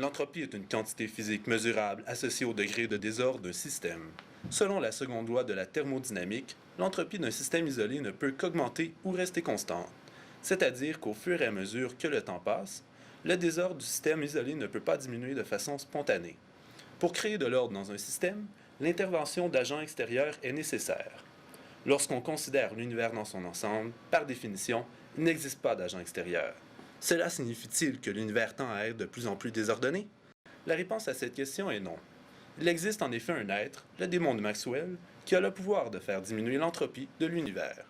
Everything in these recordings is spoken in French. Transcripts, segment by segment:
L'entropie est une quantité physique mesurable associée au degré de désordre d'un système. Selon la seconde loi de la thermodynamique, l'entropie d'un système isolé ne peut qu'augmenter ou rester constante. C'est-à-dire qu'au fur et à mesure que le temps passe, le désordre du système isolé ne peut pas diminuer de façon spontanée. Pour créer de l'ordre dans un système, l'intervention d'agents extérieurs est nécessaire. Lorsqu'on considère l'univers dans son ensemble, par définition, il n'existe pas d'agent extérieur. Cela signifie-t-il que l'univers tend à être de plus en plus désordonné? La réponse à cette question est non. Il existe en effet un être, le démon de Maxwell, qui a le pouvoir de faire diminuer l'entropie de l'univers.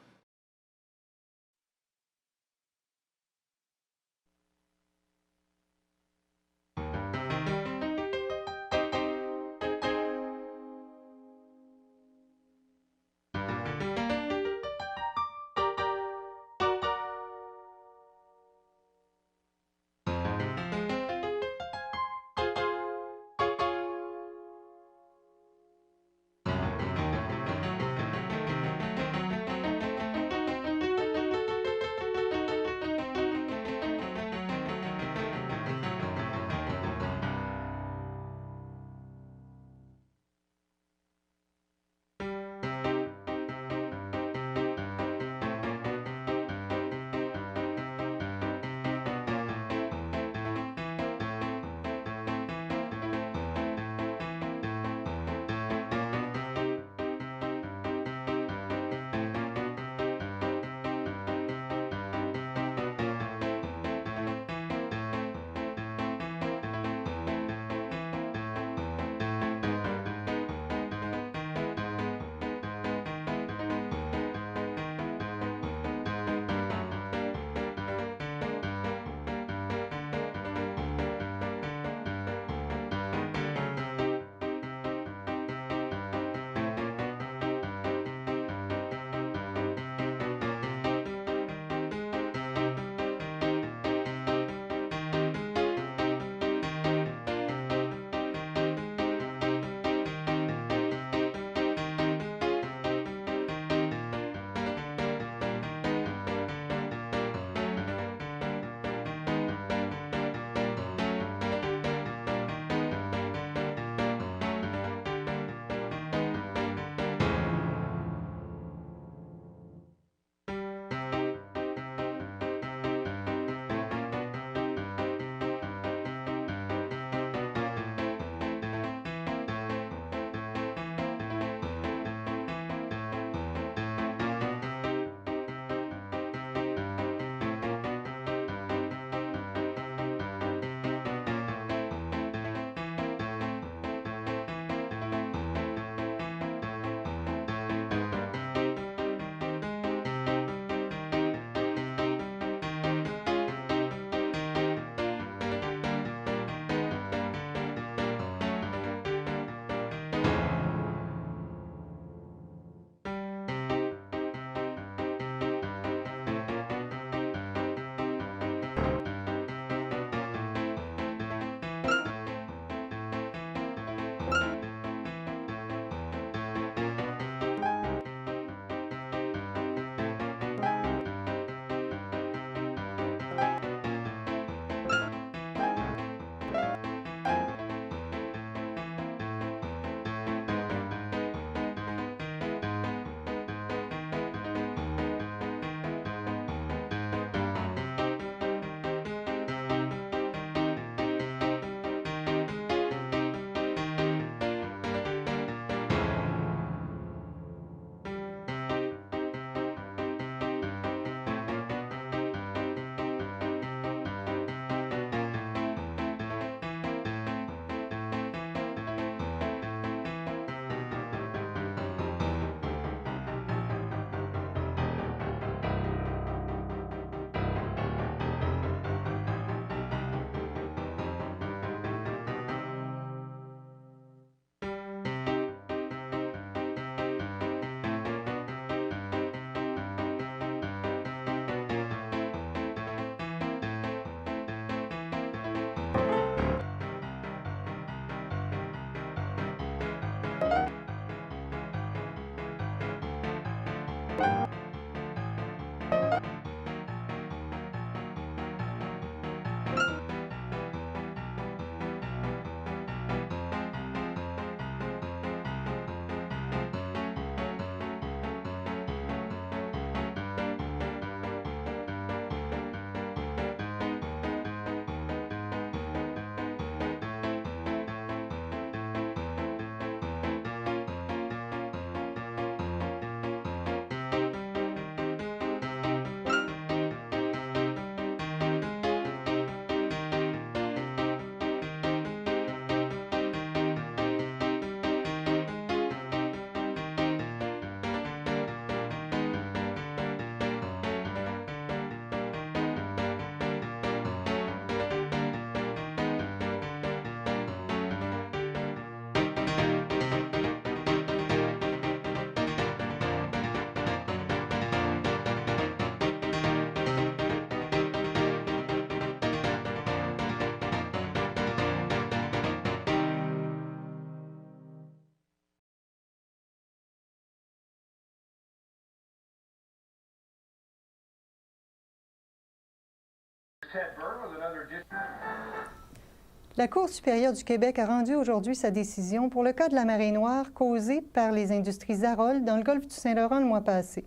La Cour supérieure du Québec a rendu aujourd'hui sa décision pour le cas de la marée noire causée par les industries Zarol dans le golfe du Saint-Laurent le mois passé.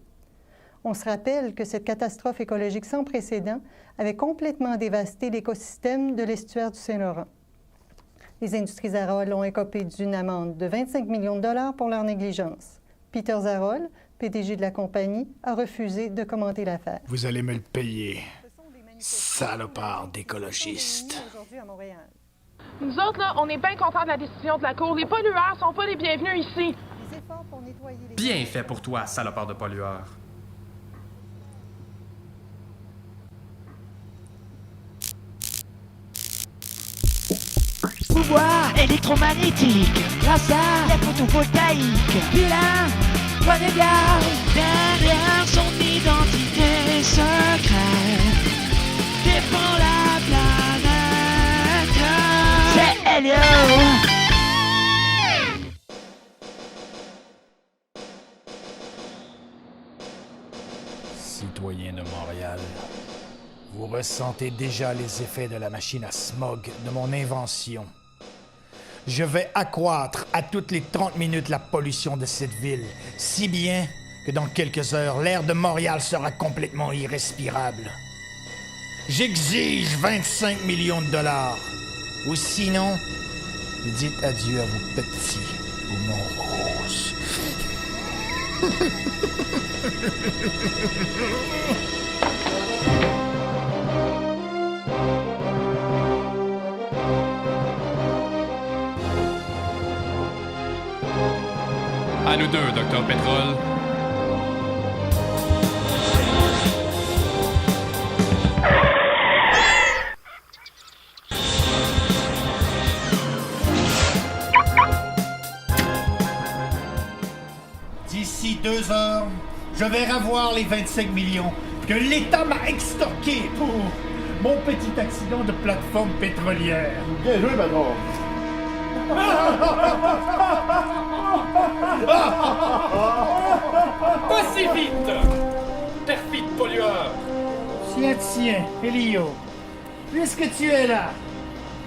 On se rappelle que cette catastrophe écologique sans précédent avait complètement dévasté l'écosystème de l'estuaire du Saint-Laurent. Les industries Zarol ont écopé d'une amende de 25 millions de dollars pour leur négligence. Peter Zarol, PDG de la compagnie, a refusé de commenter l'affaire. Vous allez me le payer, salopard d'écologiste. Nous autres, là, on est bien contents de la décision de la Cour. Les pollueurs sont pas les bienvenus ici. Bien fait pour toi, salopard de pollueur. Pouvoir électromagnétique grâce à la photovoltaïque. Puis là, prenez garde derrière son identité secrète. Défend la planète. C'est Elliot. Citoyens de Montréal, vous ressentez déjà les effets de la machine à smog de mon invention. Je vais accroître à toutes les 30 minutes la pollution de cette ville, si bien que dans quelques heures, l'air de Montréal sera complètement irrespirable. J'exige 25 millions de dollars. Ou sinon, dites adieu à vos petits poumons roses. À nous deux, Docteur Pétrole. D'ici 2 heures, je vais revoir les 25 millions que l'État m'a extorqués pour mon petit accident de plateforme pétrolière. Bien joué, patron. Pas si vite! Perfide pollueur! Tiens, Elio, puisque tu es là,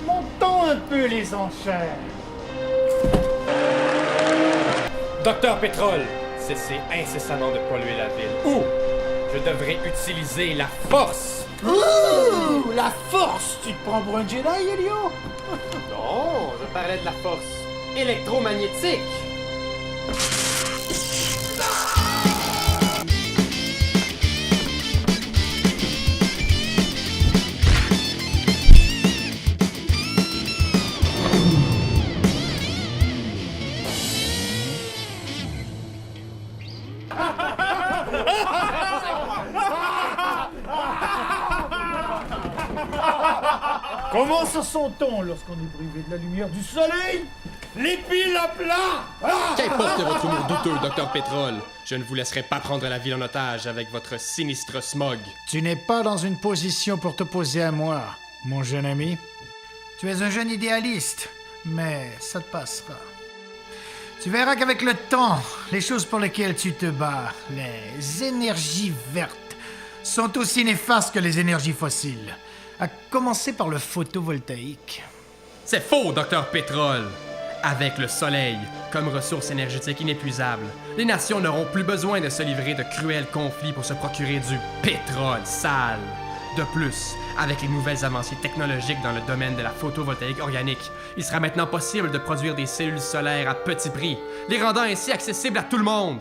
montons un peu les enchères. Docteur Pétrole, cessez incessamment de polluer la ville. Ou je devrais utiliser la force! Ouh, la force! Tu te prends pour un Jedi, Elio? Non, je parlais de la force électromagnétique! Comment se sent-on lorsqu'on est privé de la lumière du soleil? Les piles à plat! Qu'importe votre humour douteux, Docteur Pétrole, je ne vous laisserai pas prendre la ville en otage avec votre sinistre smog. Tu n'es pas dans une position pour t'opposer à moi, mon jeune ami. Tu es un jeune idéaliste, mais ça te passera. Tu verras qu'avec le temps, les choses pour lesquelles tu te bats, les énergies vertes, sont aussi néfastes que les énergies fossiles. À commencer par le photovoltaïque. C'est faux, Docteur Pétrole! Avec le soleil comme ressource énergétique inépuisable, les nations n'auront plus besoin de se livrer de cruels conflits pour se procurer du pétrole sale. De plus, avec les nouvelles avancées technologiques dans le domaine de la photovoltaïque organique, il sera maintenant possible de produire des cellules solaires à petit prix, les rendant ainsi accessibles à tout le monde.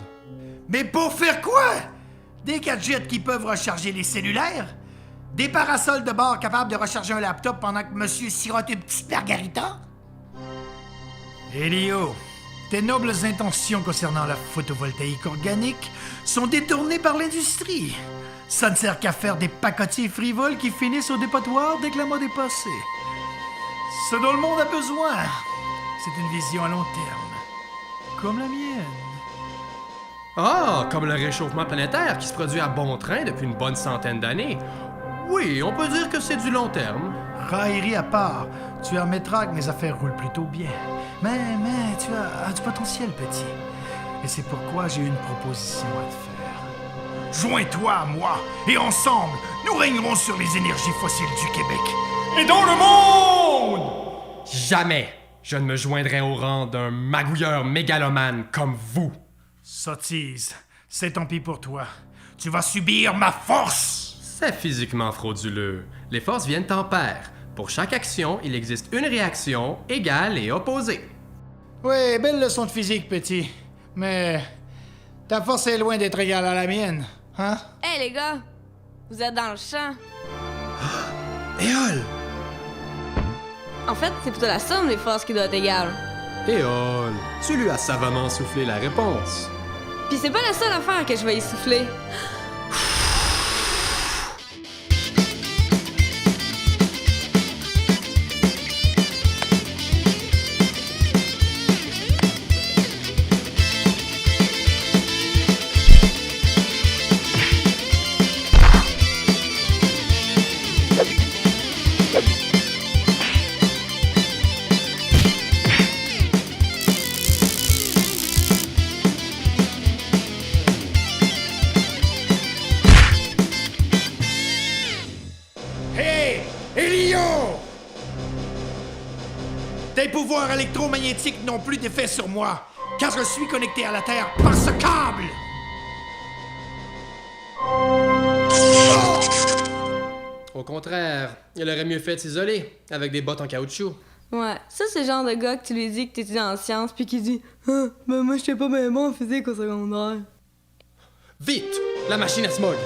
Mais pour faire quoi? Des gadgets qui peuvent recharger les cellulaires? Des parasols de bord capables de recharger un laptop pendant que monsieur sirote une petite margarita? Elio, tes nobles intentions concernant la photovoltaïque organique sont détournées par l'industrie. Ça ne sert qu'à faire des pacotiers frivoles qui finissent au dépotoir dès que la mode est passée. Ce dont le monde a besoin, c'est une vision à long terme. Comme la mienne. Ah, comme le réchauffement planétaire qui se produit à bon train depuis une bonne centaine d'années. Oui, on peut dire que c'est du long terme. Raillerie à part, tu admettras que mes affaires roulent plutôt bien. Mais tu as du potentiel, petit. Et c'est pourquoi j'ai une proposition à te faire. joins-toi à moi, et ensemble, nous régnerons sur les énergies fossiles du Québec. Et dans le monde! Jamais je ne me joindrai au rang d'un magouilleur mégalomane comme vous. Sottise, c'est tant pis pour toi. Tu vas subir ma force! C'est physiquement frauduleux. Les forces viennent en paires. Pour chaque action, il existe une réaction égale et opposée. Oui, belle leçon de physique, petit. Mais ta force est loin d'être égale à la mienne, hein? Hey les gars, vous êtes dans le champ. Éole! En fait, c'est plutôt la somme des forces qui doit être égale. Éole, tu lui as savamment soufflé la réponse. Puis c'est pas la seule affaire que je vais y souffler. Hé! Elio! Tes pouvoirs électromagnétiques n'ont plus d'effet sur moi, car je suis connecté à la Terre par ce câble! Au contraire, il aurait mieux fait de s'isoler, avec des bottes en caoutchouc. Ouais, ça c'est le genre de gars que tu lui dis que t'étudies en sciences puis qui dit « Ah, ben moi j'étais pas bien bon en physique au secondaire. » Vite! La machine à smog!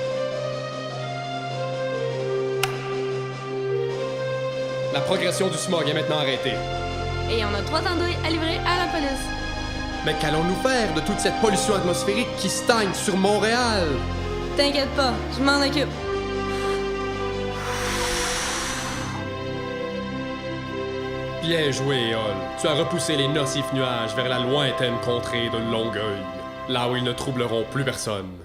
La progression du smog est maintenant arrêtée. Et on a 3 andouilles à livrer à la police. Mais qu'allons-nous faire de toute cette pollution atmosphérique qui stagne sur Montréal? T'inquiète pas, je m'en occupe. Bien joué, Éole. Tu as repoussé les nocifs nuages vers la lointaine contrée de Longueuil, là où ils ne troubleront plus personne.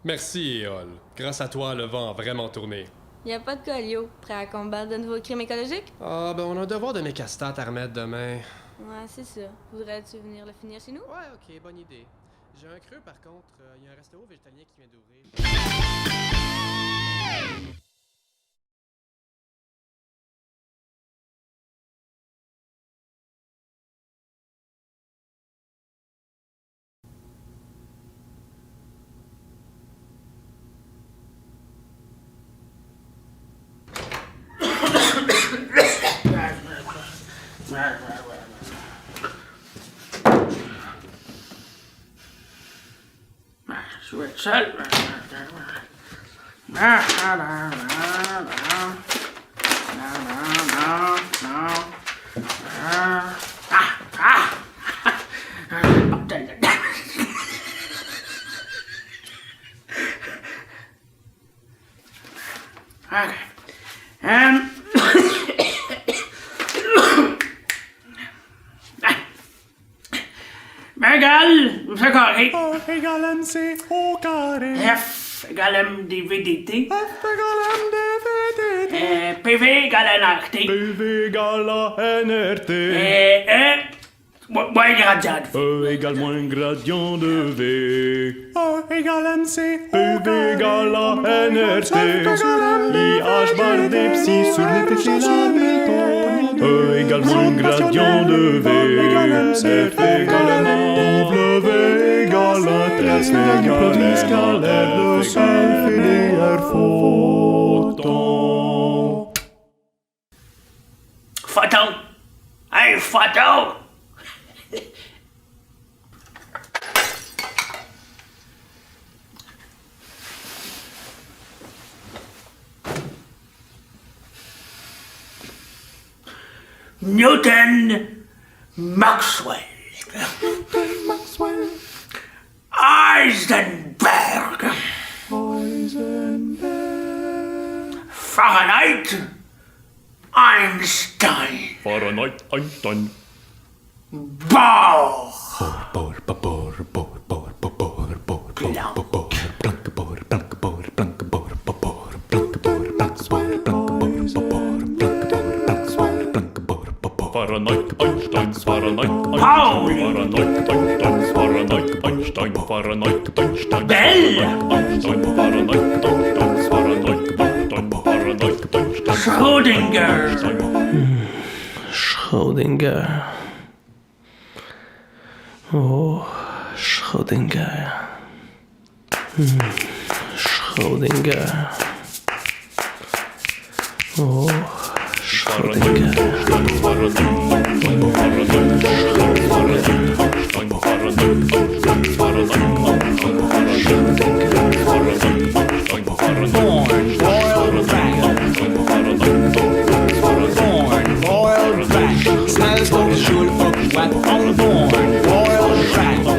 Merci, Éole. Grâce à toi, le vent a vraiment tourné. Y a pas de cas, Lio. Prêt à combattre de nouveaux crimes écologiques? Ah, ben on a un devoir de mécastat à remettre demain. Ouais, c'est ça. Voudrais-tu venir le finir chez nous? Ouais, ok, bonne idée. J'ai un creux, par contre. Il y a un restaurant végétalien qui vient d'ouvrir. Je vais être seul. Bordel de dame. B égale MC carré. A égale MC au carré. F égale M dVdt. F égale MDVDT. PV égale NRT. PV égale à NRT. Moins gradient de V. E égale moins gradient de V. A égale MC PV égale à NRT. IH barre des psi sur les péchés l'admettons. E égale moins gradient de V. F égale W égale à test égale scalaire de self et des photons. Photo. Hey, photo. Newton Maxwell. Heisenberg. Fahrenheit. Einstein. Fahrenheit, Einstein. Bohr. Fahrenheit, Einstein, Fahrenheit, Paul. Fahrenheit, Einstein, Fahrenheit, Einstein, Fahrenheit, Einstein. Bell. L. Schrödinger. Schrödinger. Oh, Schrödinger. Schrödinger. Oh, Schrödinger.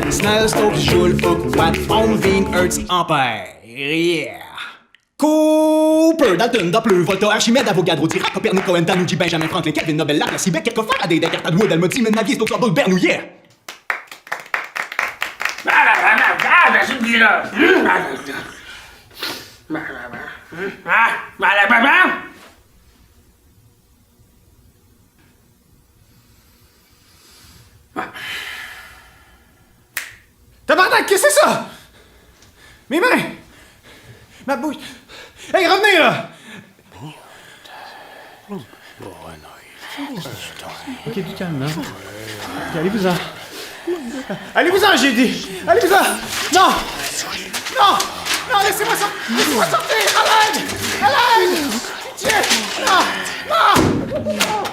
Snelstof, joule, ook wat onwing, Hertz, ampère. Yeah! Cooper, Dalton, Doppler, Volta, Archimède, Avogadro, Dirac, Copernic, Cohen, Tanucci, Benjamin Franklin, Kelvin, Nobel, Laplace, Beck, Faraday, Descartes, Wood, Almodi, Menavier, Stokes, Hubble, Bernoulli, yeah! Tabarnak, qu'est-ce que c'est ça? Mes mains! Ma bouche! Hey, revenez là! Ok, du calme, hein? Ok, allez-vous-en. Allez-vous-en, j'ai dit! Allez-vous-en! Non! Non! Non, laissez-moi sortir! Laissez-moi sortir! À l'aide! À l'aide! Pitié! Non! Non!